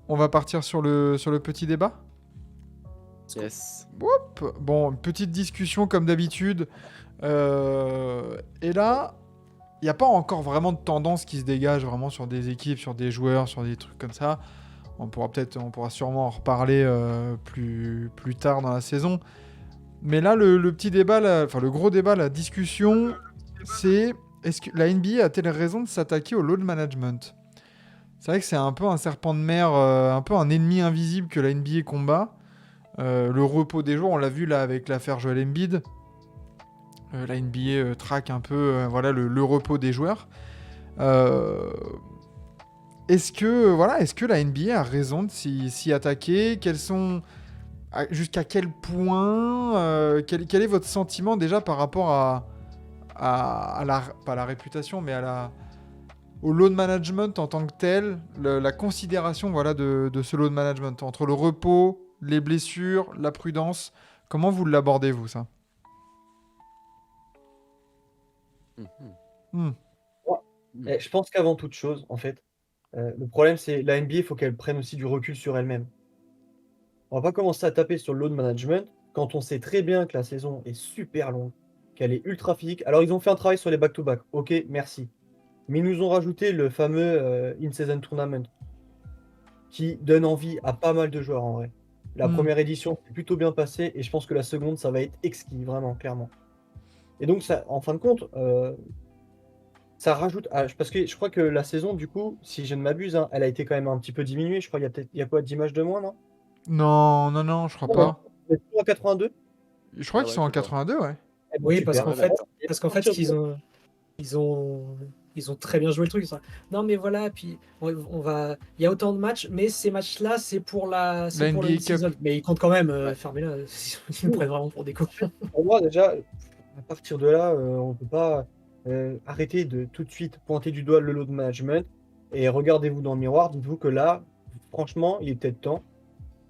On va partir sur le petit débat. Yes. Bon, petite discussion comme d'habitude. Et là, il n'y a pas encore vraiment de tendance qui se dégage vraiment sur des équipes, sur des joueurs, sur des trucs comme ça. On pourra sûrement en reparler plus tard dans la saison. Mais là, le petit débat, enfin le gros débat, la discussion, c'est est-ce que la NBA a-t-elle raison de s'attaquer au load management ? C'est vrai que c'est un peu un serpent de mer, un peu un ennemi invisible que la NBA combat. Le repos des joueurs, on l'a vu là avec l'affaire Joel Embiid. La NBA traque un peu voilà, le repos des joueurs. Est-ce que la NBA a raison de s'y attaquer ? Jusqu'à quel point quel est votre sentiment déjà par rapport à pas la réputation, mais au load management en tant que tel, la considération voilà, de ce load management, entre le repos, les blessures, la prudence. Comment vous l'abordez, vous, ça ? Mhm. Ouais. Je pense qu'avant toute chose, en fait, le problème, c'est la NBA, il faut qu'elle prenne aussi du recul sur elle-même. On va pas commencer à taper sur le load management quand on sait très bien que la saison est super longue, qu'elle est ultra physique. Alors, ils ont fait un travail sur les back-to-back. Ok, merci. Mais ils nous ont rajouté le fameux In-Season Tournament qui donne envie à pas mal de joueurs en vrai. La première édition s'est plutôt bien passée et je pense que la seconde, ça va être exquis, vraiment, clairement. Et donc, ça, en fin de compte, ça rajoute. Parce que je crois que la saison, du coup, si je ne m'abuse, hein, elle a été quand même un petit peu diminuée. Je crois qu'il y a quoi, 10 matchs de moins, non? Non, je crois pas. Vous êtes toujours à 82? Je crois qu'ils sont en 82, ouais. Eh ben, Oui, super. parce qu'en fait, ils ont très bien joué le truc. Ça. Non, mais voilà, puis il y a autant de matchs, mais ces matchs-là, c'est pour La pour le NBA Cup. season. Mais ils comptent quand même, fermez-la, ils nous prennent vraiment pour des cons. Pour moi, déjà, à partir de là, on ne peut pas arrêter de tout de suite pointer du doigt le load management et regardez-vous dans le miroir. Dites-vous que là, franchement, il est peut-être temps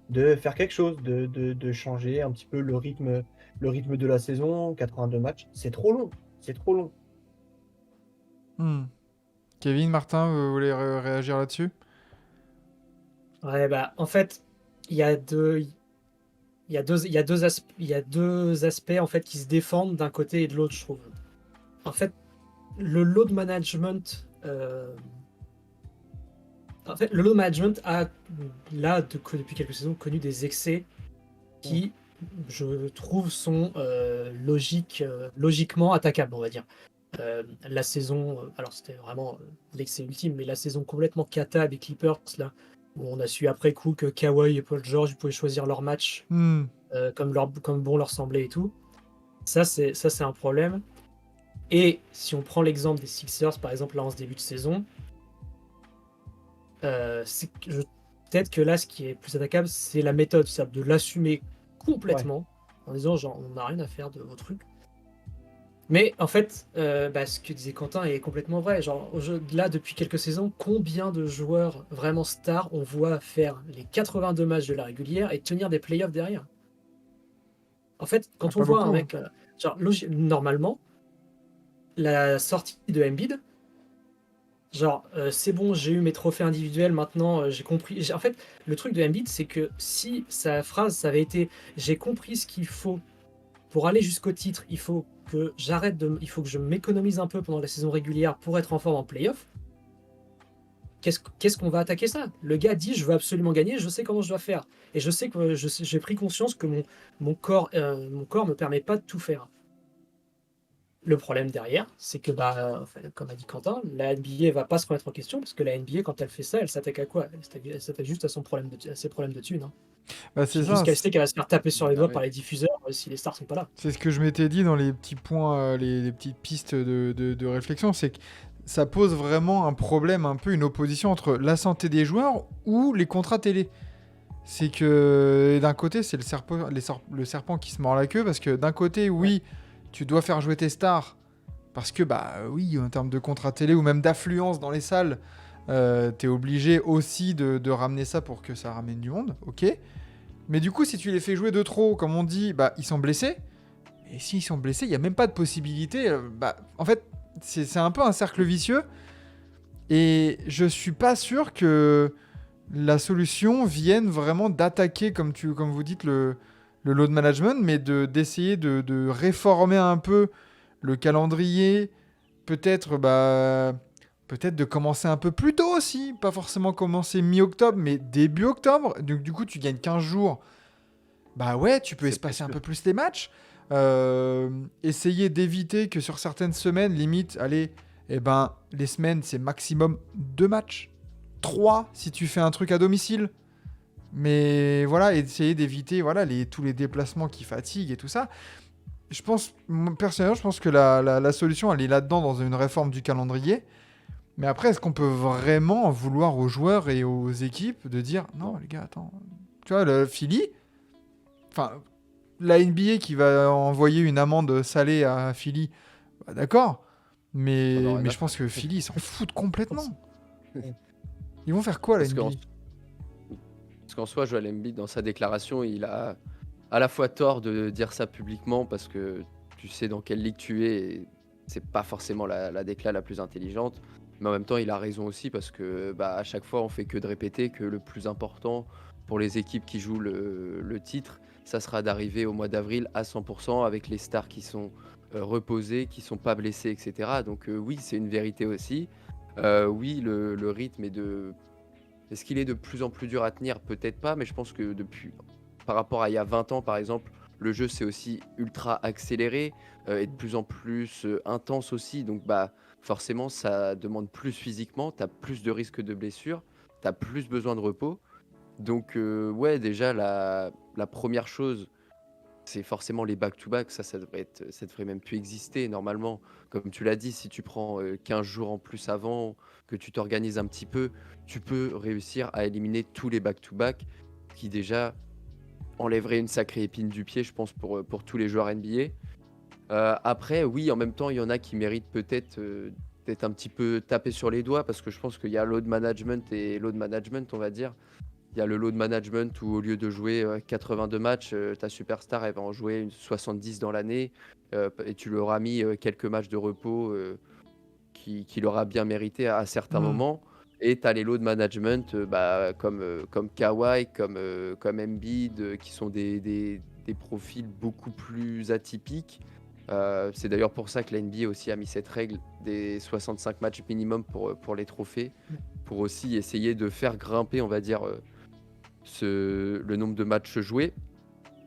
de faire quelque chose, de changer un petit peu le rythme de la saison. 82 matchs, c'est trop long. C'est trop long. Kevin, Martin, vous voulez réagir là-dessus ? Ouais, bah, en fait, il y a deux aspects en fait qui se défendent d'un côté et de l'autre, je trouve. En fait, le load management, a là depuis quelques saisons connu des excès qui, je trouve, sont logiquement attaquables, on va dire. La saison, alors c'était vraiment l'excès ultime, mais la saison complètement cata des Clippers là, où on a su après coup que Kawhi et Paul George pouvaient choisir leur match comme bon leur semblait et tout. Ça c'est un problème. Et si on prend l'exemple des Sixers par exemple là en ce début de saison, peut-être que là ce qui est plus attaquable c'est la méthode, c'est-à-dire de l'assumer complètement en disant genre on n'a rien à faire de vos trucs. Mais en fait, ce que disait Quentin est complètement vrai. Genre, là, depuis quelques saisons, combien de joueurs vraiment stars on voit faire les 82 matchs de la régulière et tenir des playoffs derrière? En fait, quand on voit un mec, normalement, la sortie de Embiid, c'est bon, j'ai eu mes trophées individuels, maintenant j'ai compris. En fait, le truc de Embiid, c'est que si sa phrase, ça avait été « j'ai compris ce qu'il faut pour aller jusqu'au titre, il faut que je m'économise un peu pendant la saison régulière pour être en forme en playoff », qu'est-ce qu'on va attaquer ça? Le gars dit je veux absolument gagner, je sais comment je dois faire. Et je sais que j'ai pris conscience que mon corps me permet pas de tout faire. Le problème derrière, c'est que, comme a dit Quentin, la NBA va pas se remettre en question parce que la NBA, quand elle fait ça, elle s'attaque à quoi? Elle s'attaque juste à ses problèmes de thunes. Hein. C'est ça. Jusqu'à ce qu'elle va se faire taper sur les doigts par les diffuseurs si les stars sont pas là. C'est ce que je m'étais dit dans les petits points, les petites pistes de réflexion, c'est que ça pose vraiment un problème, un peu une opposition entre la santé des joueurs ou les contrats télé. C'est que d'un côté, c'est le serpent qui se mord la queue, parce que d'un côté, oui, tu dois faire jouer tes stars, parce que, oui, en termes de contrats télé ou même d'affluence dans les salles, t'es obligé aussi de ramener ça pour que ça ramène du monde, ok. Mais du coup, si tu les fais jouer de trop, comme on dit, ils sont blessés. Et s'ils sont blessés, il n'y a même pas de possibilité. En fait, c'est un peu un cercle vicieux. Et je suis pas sûr que la solution vienne vraiment d'attaquer, comme vous dites, le load management, mais d'essayer de réformer un peu le calendrier, peut-être peut-être de commencer un peu plus tôt aussi, pas forcément commencer mi-octobre, mais début octobre. Donc du coup, tu gagnes 15 jours. Bah ouais, tu peux C'est espacer un précieux. peu plus les matchs. Essayer d'éviter que sur certaines semaines, limite, allez, les semaines, c'est maximum 2 matchs. 3 si tu fais un truc à domicile. Mais voilà, essayer d'éviter voilà, tous les déplacements qui fatiguent et tout ça. Moi, personnellement, je pense que la solution, elle est là-dedans dans une réforme du calendrier. Mais après, est-ce qu'on peut vraiment en vouloir aux joueurs et aux équipes de dire non, les gars, attends. Tu vois, le Philly, enfin, la NBA qui va envoyer une amende salée à Philly, bah, d'accord. On en a Mais rien à je pense faire. que Philly, ils s'en foutent complètement. Ils vont faire quoi, la Parce NBA? qu'en soi, Joel Embiid, dans sa déclaration, il a à la fois tort de dire ça publiquement parce que tu sais dans quelle ligue tu es et c'est pas forcément la décla la plus intelligente. Mais en même temps, il a raison aussi parce que à chaque fois, on fait que de répéter que le plus important pour les équipes qui jouent le titre, ça sera d'arriver au mois d'avril à 100% avec les stars qui sont reposées, qui sont pas blessées, etc. Donc oui, c'est une vérité aussi. Oui, le rythme est-ce qu'il est de plus en plus dur à tenir? Peut-être pas, mais je pense que par rapport à il y a 20 ans, par exemple, le jeu s'est aussi ultra accéléré et de plus en plus intense aussi. Donc, forcément, ça demande plus physiquement, tu as plus de risques de blessures, tu as plus besoin de repos. Donc, ouais, déjà, la première chose, c'est forcément les back-to-back. Ça devrait même plus exister normalement. Comme tu l'as dit, si tu prends 15 jours en plus avant, que tu t'organises un petit peu, tu peux réussir à éliminer tous les back-to-back qui déjà enlèverait une sacrée épine du pied, je pense, pour tous les joueurs NBA. Après, oui, en même temps, il y en a qui méritent peut-être d'être un petit peu tapés sur les doigts parce que je pense qu'il y a load management et load management, on va dire. Il y a le load management où au lieu de jouer 82 matchs, ta superstar elle va en jouer 70 dans l'année et tu leur as mis quelques matchs de repos qu'il aura bien mérité à certains Hmm. moments. Et tu as les load management comme Kawhi, comme Embiid, qui sont des profils beaucoup plus atypiques. C'est d'ailleurs pour ça que la NBA aussi a mis cette règle des 65 matchs minimum pour les trophées, pour aussi essayer de faire grimper, on va dire, le nombre de matchs joués.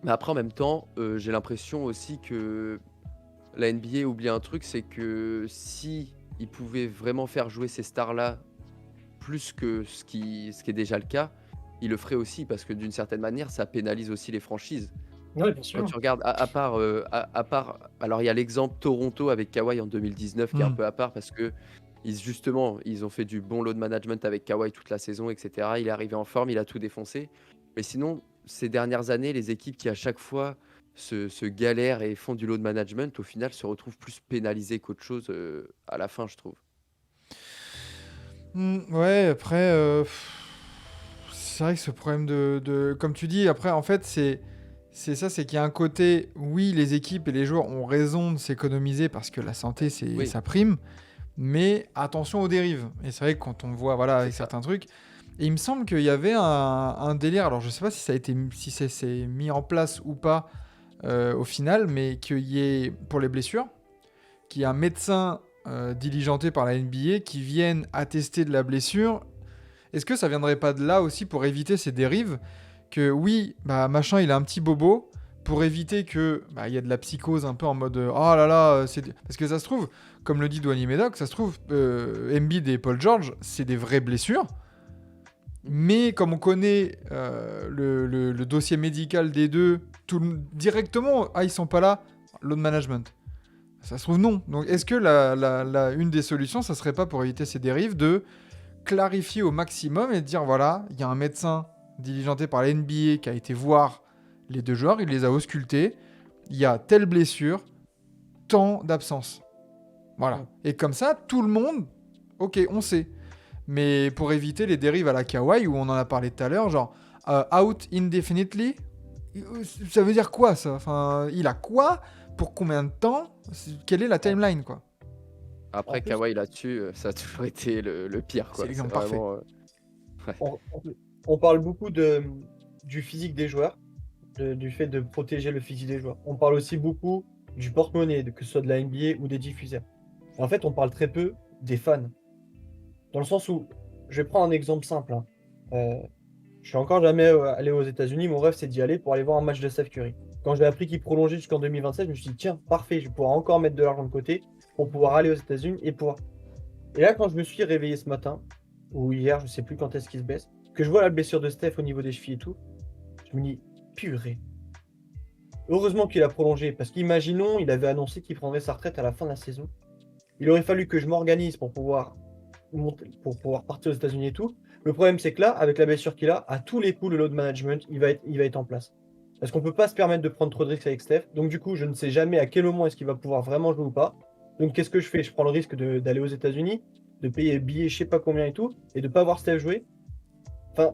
Mais après, en même temps, j'ai l'impression aussi que la NBA oublie un truc, c'est que si ils pouvaient vraiment faire jouer ces stars-là plus que ce qui est déjà le cas, ils le feraient aussi parce que d'une certaine manière, ça pénalise aussi les franchises. Ouais, bien Quand sûr. tu regardes, à part, alors il y a l'exemple Toronto avec Kawhi en 2019 qui est un Hmm. peu à part parce que justement, ils ont fait du bon load management avec Kawhi toute la saison, etc. Il est arrivé en forme, il a tout défoncé. Mais sinon, ces dernières années, les équipes qui à chaque fois se galèrent et font du load management, au final, se retrouvent plus pénalisées qu'autre chose à la fin, je trouve. Ouais, après, c'est vrai que ce problème comme tu dis, après, en fait, c'est ça, c'est qu'il y a un côté, oui, les équipes et les joueurs ont raison de s'économiser parce que la santé, Oui, ça prime, mais attention aux dérives. Et c'est vrai que quand on voit, voilà, c'est avec ça. certains trucs, et il me semble qu'il y avait un délire, alors je sais pas si ça a été, si c'est mis en place ou pas au final, mais qu'il y ait, pour les blessures, qu'il y ait un médecin diligenté par la NBA qui vienne attester de la blessure. Est-ce que ça viendrait pas de là aussi pour éviter ces dérives que oui, machin, il a un petit bobo pour éviter que il y a de la psychose un peu en mode oh là là, parce que ça se trouve, comme le dit Dwayne Medoc, ça se trouve Embiid et Paul George, c'est des vraies blessures. Mais comme on connaît le dossier médical des deux, directement, ils sont pas là, load management. Ça se trouve non. Donc est-ce que une des solutions, ça serait pas pour éviter ces dérives de clarifier au maximum et de dire voilà, il y a un médecin diligenté par la NBA qui a été voir les deux joueurs, il les a auscultés, il y a telle blessure, tant d'absence. Voilà. Et comme ça, tout le monde, ok, on sait. Mais pour éviter les dérives à la Kawhi, où on en a parlé tout à l'heure, genre out indefinitely, ça veut dire quoi ça? Enfin, il a quoi? Pour combien de temps? Quelle est la timeline, quoi? Après, En plus, Kawhi là-dessus, ça a toujours été le pire, C'est quoi. C'est l'exemple parfait. vraiment. Ouais. en- en- on parle beaucoup du physique des joueurs, du fait de protéger le physique des joueurs. On parle aussi beaucoup du porte-monnaie, que ce soit de la NBA ou des diffuseurs. En fait, on parle très peu des fans. Dans le sens où, je vais prendre un exemple simple. Hein. Je suis encore jamais allé aux États-Unis. Mon rêve, c'est d'y aller pour aller voir un match de Steph Curry. Quand j'ai appris qu'il prolongeait jusqu'en 2027, je me suis dit, tiens, parfait, je vais pouvoir encore mettre de l'argent de côté pour pouvoir aller aux États-Unis et pouvoir. Et là, quand je me suis réveillé ce matin, ou hier, je sais plus quand est-ce qu'il se blesse, que je vois la blessure de Steph au niveau des chevilles et tout, je me dis, purée. Heureusement qu'il a prolongé, parce qu'imaginons, il avait annoncé qu'il prendrait sa retraite à la fin de la saison. Il aurait fallu que je m'organise pour pouvoir partir aux États-Unis et tout. Le problème, c'est que là, avec la blessure qu'il a, à tous les coups, le load management, il va être en place. Parce qu'on ne peut pas se permettre de prendre trop de risques avec Steph. Donc, du coup, je ne sais jamais à quel moment est-ce qu'il va pouvoir vraiment jouer ou pas. Donc, qu'est-ce que je fais? Je prends le risque d'aller aux États-Unis, de payer billet, je sais pas combien et tout, et de ne pas voir Steph jouer. Enfin,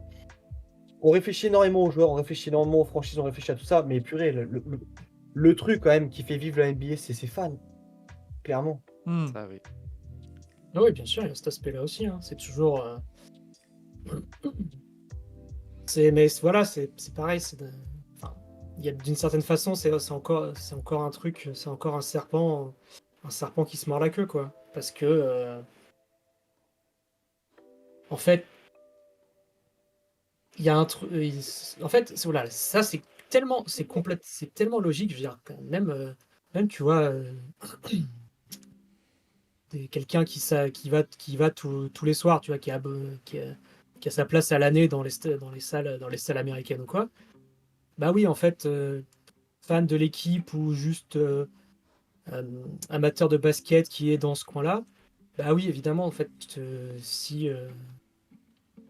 on réfléchit énormément aux joueurs, on réfléchit énormément aux franchises, on réfléchit à tout ça. Mais purée, le truc quand même qui fait vivre la NBA, c'est ses fans. Clairement. Ça, oui. Ah oui, bien sûr, il y a cet aspect-là aussi. Hein. C'est toujours. Mais voilà, c'est pareil. Enfin, d'une certaine façon, c'est encore un truc, c'est encore un serpent qui se mord la queue, quoi. Parce que, en fait, il y a un truc. En fait, voilà, ça c'est tellement logique. Je veux dire, même tu vois. Quelqu'un qui va tous les soirs, tu vois, qui a sa place à l'année dans les salles américaines ou quoi. Bah oui, en fait, fan de l'équipe ou juste amateur de basket qui est dans ce coin-là, bah oui, évidemment, en fait, si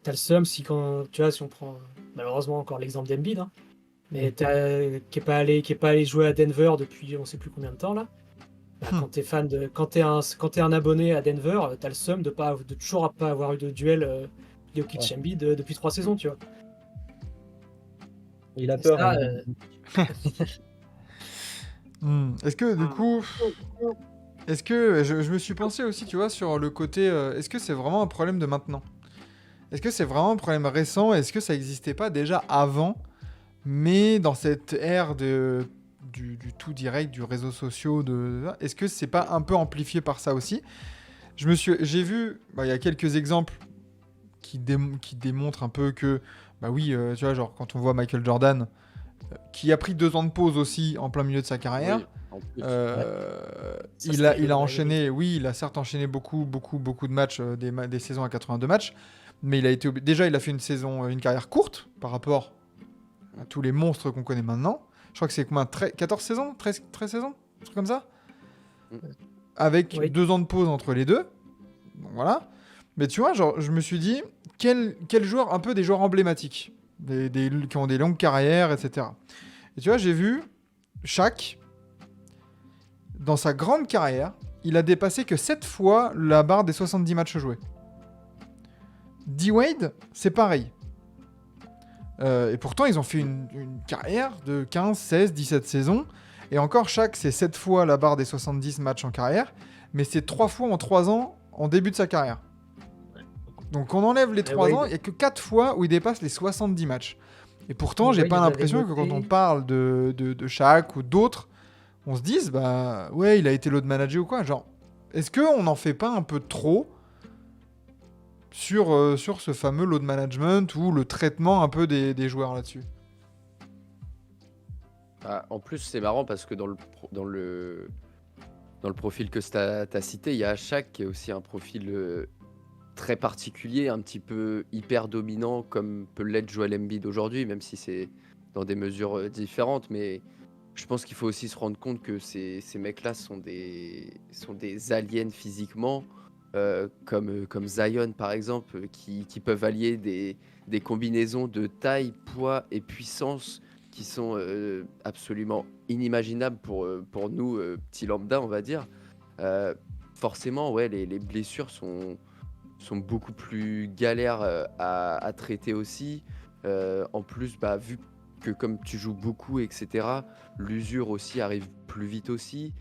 t'as le seum, si on prend malheureusement encore l'exemple d'Embiid, hein, mais qui est pas allé jouer à Denver depuis on sait plus combien de temps là. Bah, quand t'es un abonné à Denver, t'as le seum de toujours pas avoir eu de duel Jokic-Embiid depuis 3 saisons, tu vois. Il a Et peur. ça, Est-ce que du coup, est-ce que je me suis pensé aussi, tu vois, sur le côté, est-ce que c'est vraiment un problème de maintenant? Est-ce que c'est vraiment un problème récent? Est-ce que ça n'existait pas déjà avant, mais dans cette ère du tout direct, du réseau social, est-ce que c'est pas un peu amplifié par ça aussi? J'ai vu, il y a quelques exemples qui démontrent un peu que, bah oui, tu vois, genre quand on voit Michael Jordan, qui a pris 2 ans de pause aussi en plein milieu de sa carrière. Oui, en plus. Ça, Il c'est a enchaîné, oui, il a certes enchaîné beaucoup de matchs, des saisons à 82 matchs, mais déjà il a fait une carrière courte par rapport à tous les monstres qu'on connaît maintenant. Je crois que c'est combien, 14 saisons, 13 saisons, un truc comme ça, avec Oui. 2 ans de pause entre les deux. Donc voilà. Mais tu vois, genre, je me suis dit, quel joueur, un peu des joueurs emblématiques, qui ont des longues carrières, etc. Et tu vois, j'ai vu Shaq, dans sa grande carrière, il a dépassé que 7 fois la barre des 70 matchs joués. D-Wade, c'est pareil. Et pourtant, ils ont fait une carrière de 15, 16, 17 saisons. Et encore, Shaq, c'est 7 fois la barre des 70 matchs en carrière. Mais c'est 3 fois en 3 ans en début de sa carrière. Donc on enlève les 3 ans, il n'y a que 4 fois où il dépasse les 70 matchs. Et pourtant, j'ai pas l'impression que quand on parle de Shaq ou d'autres, on se dise, bah ouais, il a été load manager ou quoi. Genre, est-ce qu'on n'en fait pas un peu trop sur ce fameux load management ou le traitement un peu des joueurs là-dessus? En plus, c'est marrant parce que dans le profil que tu as cité, il y a Shaq qui est aussi un profil très particulier, un petit peu hyper dominant comme peut l'être Joel Embiid aujourd'hui, même si c'est dans des mesures différentes. Mais je pense qu'il faut aussi se rendre compte que ces mecs-là sont des aliens physiquement, comme Zion par exemple, qui peuvent allier des combinaisons de taille, poids et puissance qui sont absolument inimaginables pour nous, petits lambda, on va dire. Forcément, ouais, les blessures sont beaucoup plus galères à traiter aussi. En plus, vu que comme tu joues beaucoup, etc., l'usure aussi arrive plus vite aussi.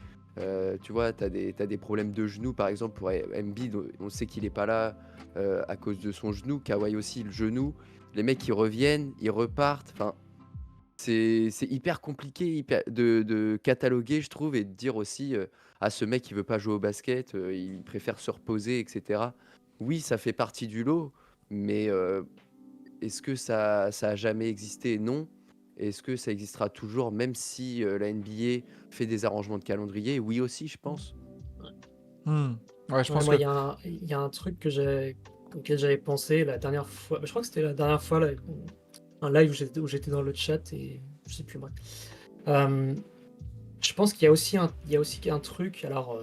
Tu vois, t'as des problèmes de genoux, par exemple, pour Embiid, on sait qu'il n'est pas là à cause de son genou. Kawhi aussi, le genou. Les mecs, ils reviennent, ils repartent. Enfin, c'est hyper compliqué de cataloguer, je trouve, et de dire aussi à ce mec qui veut pas jouer au basket, il préfère se reposer, etc. Oui, ça fait partie du lot, mais est-ce que ça a jamais existé? Non. Est-ce que ça existera toujours, même si la NBA fait des arrangements de calendrier? Oui aussi, je pense. Hmm. Ouais, je Ouais, pense moi, que. il y a un truc auquel j'avais pensé la dernière fois. Je crois que c'était la dernière fois, là, un live où j'étais dans le chat et je sais plus moi. Je pense qu'il y a aussi un truc. Alors,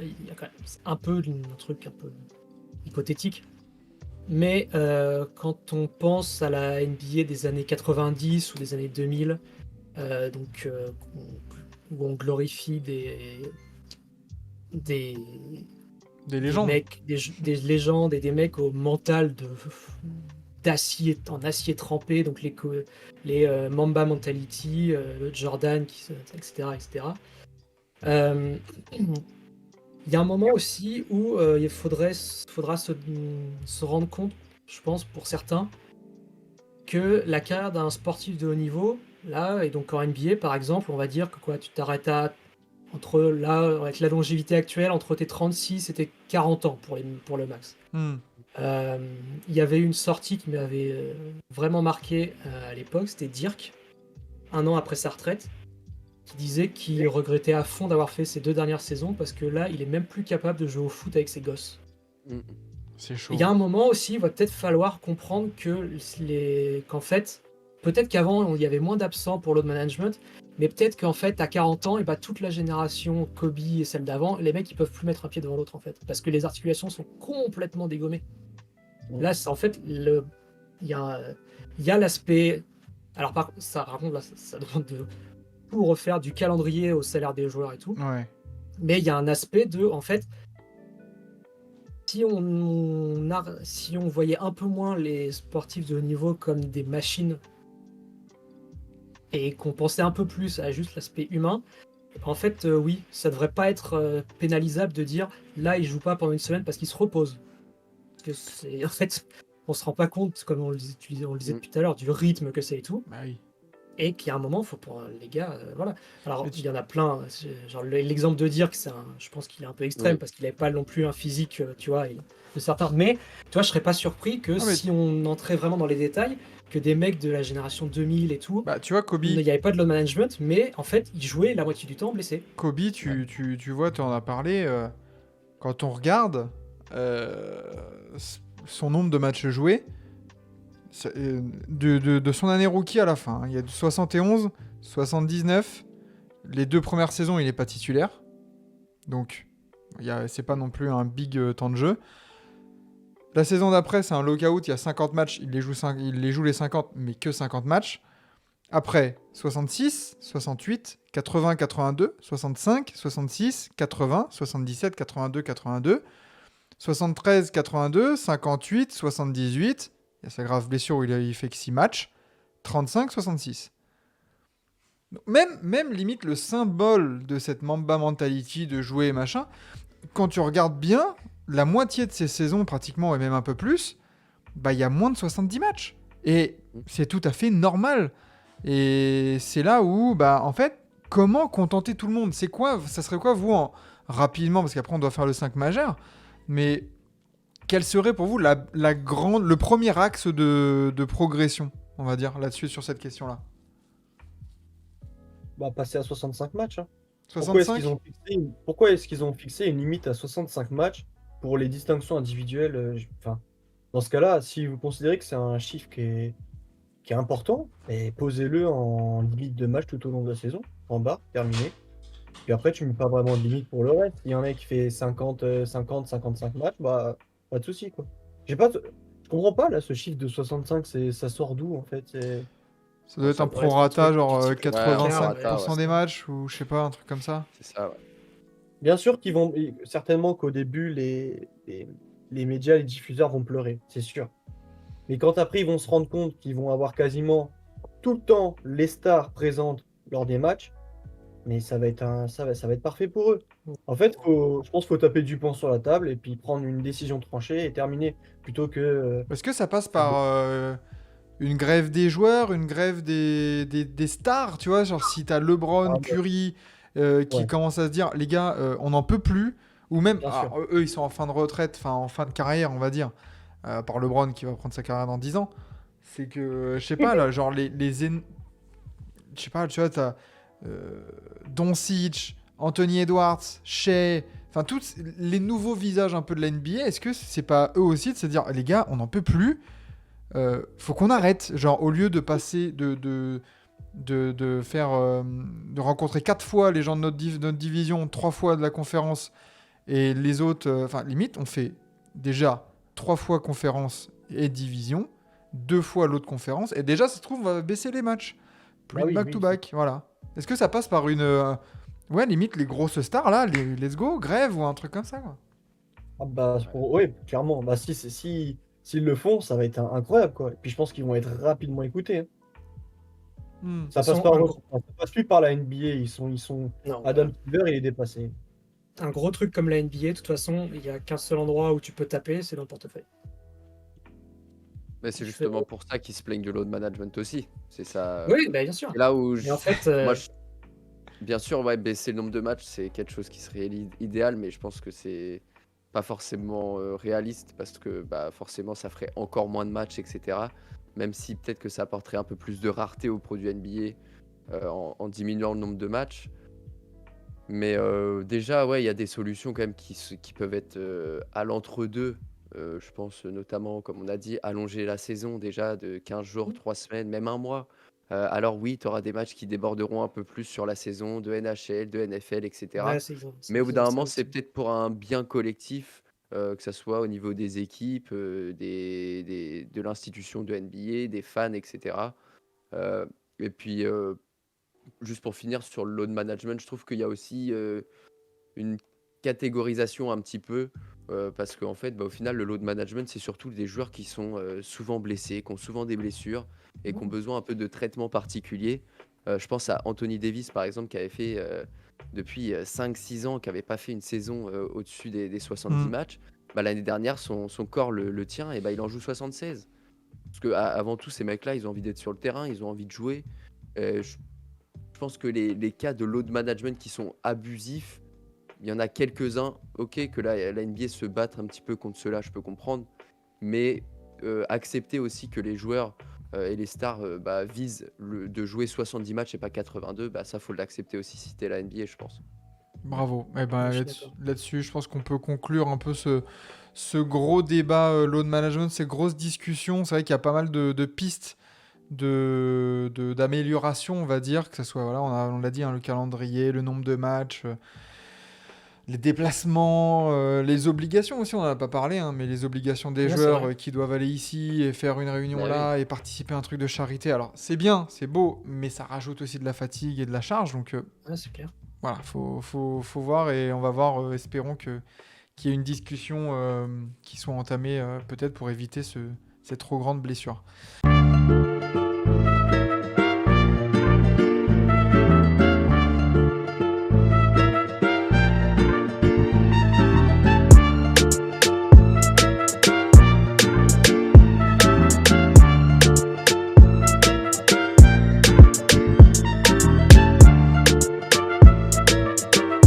il y a quand même c'est un peu un truc un peu hypothétique. Mais quand on pense à la NBA des années 90 ou des années 2000, donc où on glorifie des, Des des légendes. mecs, des légendes et des mecs au mental d'acier, en acier trempé, donc les Mamba Mentality, le Jordan, etc., etc. Euh, Il y a un moment aussi où faudra se rendre compte, je pense, pour certains, que la carrière d'un sportif de haut niveau, là, et donc en NBA par exemple, on va dire que quoi, tu t'arrêtes avec la longévité actuelle, entre tes 36 et tes 40 ans pour le max. Hmm. Il y avait une sortie qui m'avait vraiment marqué à l'époque, c'était Dirk, un an après sa retraite, qui disait qu'il regrettait à fond d'avoir fait ces 2 dernières saisons parce que là, il est même plus capable de jouer au foot avec ses gosses. Mm. C'est chaud. Il y a un moment aussi, il va peut-être falloir comprendre qu'en fait, peut-être qu'avant, il y avait moins d'absents pour load management, mais peut-être qu'en fait, à 40 ans, et bah, toute la génération Kobe et celle d'avant, les mecs, ils peuvent plus mettre un pied devant l'autre, en fait, parce que les articulations sont complètement dégommées. Là, en fait, il y a l'aspect. Alors, par contre, là, ça demande de tout refaire du calendrier au salaire des joueurs et tout, Ouais. mais il y a un aspect de, en fait, si on voyait un peu moins les sportifs de haut niveau comme des machines et qu'on pensait un peu plus à juste l'aspect humain, en fait, oui, ça devrait pas être pénalisable de dire là, il joue pas pendant une semaine parce qu'il se repose. Parce que en fait, on se rend pas compte, comme on le disait depuis tout à l'heure, du rythme que c'est et tout. Bah oui. Et qu'il y a un moment, faut pour les gars, voilà. Alors, Mais tu- il y en a plein. Genre l'exemple de Dirk, je pense qu'il est un peu extrême Oui. parce qu'il n'avait pas non plus un physique, tu vois, de certains. Mais toi, je serais pas surpris que Ah, mais- si on entrait vraiment dans les détails, que des mecs de la génération 2000 et tout, Bah, tu vois, Kobe, il n'y avait pas de load management, mais en fait, ils jouaient la moitié du temps blessés. tu vois, tu en as parlé. Quand on regarde son nombre de matchs joués, de son année rookie à la fin, hein, il y a 71, 79. Les 2 premières saisons, il n'est pas titulaire. Donc, c'est pas non plus un big temps de jeu. La saison d'après, c'est un lockout, il y a 50 matchs, il les joue les 50, mais que 50 matchs. Après, 66, 68, 80, 82, 65, 66, 80, 77, 82, 82, 73, 82, 58, 78. Il y a sa grave blessure où il fait que 6 matchs. 35, 66. Donc, même limite le symbole de cette Mamba mentality de jouer et machin, quand tu regardes bien, la moitié de ces saisons pratiquement, et même un peu plus, bah il y a moins de 70 matchs. Et c'est tout à fait normal. Et c'est là où, bah en fait, comment contenter tout le monde? Ça serait quoi, vous, rapidement, parce qu'après on doit faire le 5 majeur, mais quel serait pour vous le premier axe de progression, on va dire, là-dessus, sur cette question-là? Bah, passer à 65 matchs. Hein. 65? Pourquoi est-ce qu'ils ont fixé une limite à 65 matchs pour les distinctions individuelles enfin, dans ce cas-là, si vous considérez que c'est un chiffre qui est important, posez-le en limite de matchs tout au long de la saison, en bas, terminé. Puis après, tu mets pas vraiment de limite pour le reste. Il y en a qui fait 50, 50, 55 matchs, bah, pas de souci, quoi. Je comprends pas, là, ce chiffre de 65, ça sort d'où, en fait? Ça doit être un doit être un prorata, truc genre du type 85% ouais. des matchs, ou je sais pas, un truc comme ça. C'est ça, ouais. Bien sûr certainement qu'au début, les médias, les diffuseurs vont pleurer, c'est sûr. Mais quand après, ils vont se rendre compte qu'ils vont avoir quasiment tout le temps les stars présentes lors des matchs, mais ça va être parfait pour eux. En fait, je pense qu'il faut taper du poing sur la table et puis prendre une décision tranchée et terminer plutôt que. Est-ce que ça passe par une grève des joueurs, une grève des stars, tu vois, genre si t'as LeBron, Ah, Curry qui ouais, commencent à se dire, les gars, on n'en peut plus, ou même, bien sûr. eux, ils sont en fin de retraite, enfin en fin de carrière, on va dire, par LeBron qui va prendre sa carrière dans 10 ans, c'est que, je sais pas, là, genre je sais pas, tu vois, t'as Doncic, Anthony Edwards, Shea, enfin tous les nouveaux visages un peu de la NBA, est-ce que c'est pas eux aussi de se dire, les gars, on n'en peut plus, faut qu'on arrête, genre au lieu de passer de faire de rencontrer 4 fois les gens de notre division, 3 fois de la conférence et les autres, enfin limite on fait déjà 3 fois conférence et division, 2 fois l'autre conférence et déjà ça se trouve on va baisser les matchs, plus Bah de oui, back to oui. back, voilà. Est-ce que ça passe par une ouais limite les grosses stars là, les let's go grève ou un truc comme ça quoi. Ah bah, ouais, clairement. Bah, s'ils le font, ça va être incroyable, quoi. Et puis je pense qu'ils vont être rapidement écoutés, hein. Hmm. Ça passe façon, pas, ça passe plus par la NBA. Non, Adam Silver, il est dépassé. un gros truc comme la NBA, de toute façon, il n'y a qu'un seul endroit où tu peux taper, c'est dans le portefeuille. Mais c'est Tu fais- justement pour ça qu'ils se plaignent de load management aussi. C'est ça. Oui, bah, bien sûr. C'est là où Mais en fait, moi, bien sûr, ouais, baisser le nombre de matchs, c'est quelque chose qui serait idéal, mais je pense que c'est pas forcément réaliste parce que bah, forcément, ça ferait encore moins de matchs, etc. Même si peut-être que ça apporterait un peu plus de rareté au produit NBA en diminuant le nombre de matchs. Mais déjà, ouais, il y a des solutions quand même qui peuvent être à l'entre-deux. Je pense notamment, comme on a dit, allonger la saison déjà de 15 jours, 3 semaines, même un mois. Alors oui, tu auras des matchs qui déborderont un peu plus sur la saison de NHL, de NFL, etc. ouais, c'est Mais au bout d'un exactement ça moment, c'est aussi. peut-être pour un bien collectif, que ça soit au niveau des équipes, de l'institution de NBA, des fans, etc. Euh, et puis, juste pour finir sur le load management, je trouve qu'il y a aussi une catégorisation un petit peu, parce qu'en fait, bah, au final, le load management, c'est surtout des joueurs qui sont souvent blessés, qui ont souvent des blessures et qui ont besoin un peu de traitement particulier. Je pense à Anthony Davis, par exemple, qui avait fait depuis 5-6 ans, qui n'avait pas fait une saison au-dessus des 70 Hmm. matchs. Bah, l'année dernière, son corps le tient et bah, il en joue 76. Parce que avant tout, ces mecs-là, ils ont envie d'être sur le terrain, ils ont envie de jouer. Je pense que les cas de load management qui sont abusifs, il y en a quelques-uns. Ok, que la NBA se batte un petit peu contre cela, je peux comprendre. Mais accepter aussi que les joueurs et les stars bah, visent de jouer 70 matchs et pas 82, bah, ça, faut l'accepter aussi si t'es la NBA, je pense. Bravo. Eh Ouais, ben, je suis là-dessus, d'accord. là-dessus, je pense qu'on peut conclure un peu ce gros débat load management, ces grosses discussions. C'est vrai qu'il y a pas mal de pistes d'amélioration, on va dire, que ce soit, voilà, on l'a dit, hein, le calendrier, le nombre de matchs, les déplacements, les obligations aussi, on n'en a pas parlé, hein, mais les obligations des Ouais, c'est joueurs vrai. qui doivent aller ici et faire une réunion Bah oui. là et participer à un truc de charité. Alors, c'est bien, c'est beau, mais ça rajoute aussi de la fatigue et de la charge, donc Ouais, c'est clair. voilà, faut voir et on va voir, espérons qu'il y ait une discussion qui soit entamée peut-être pour éviter cette trop grande blessure.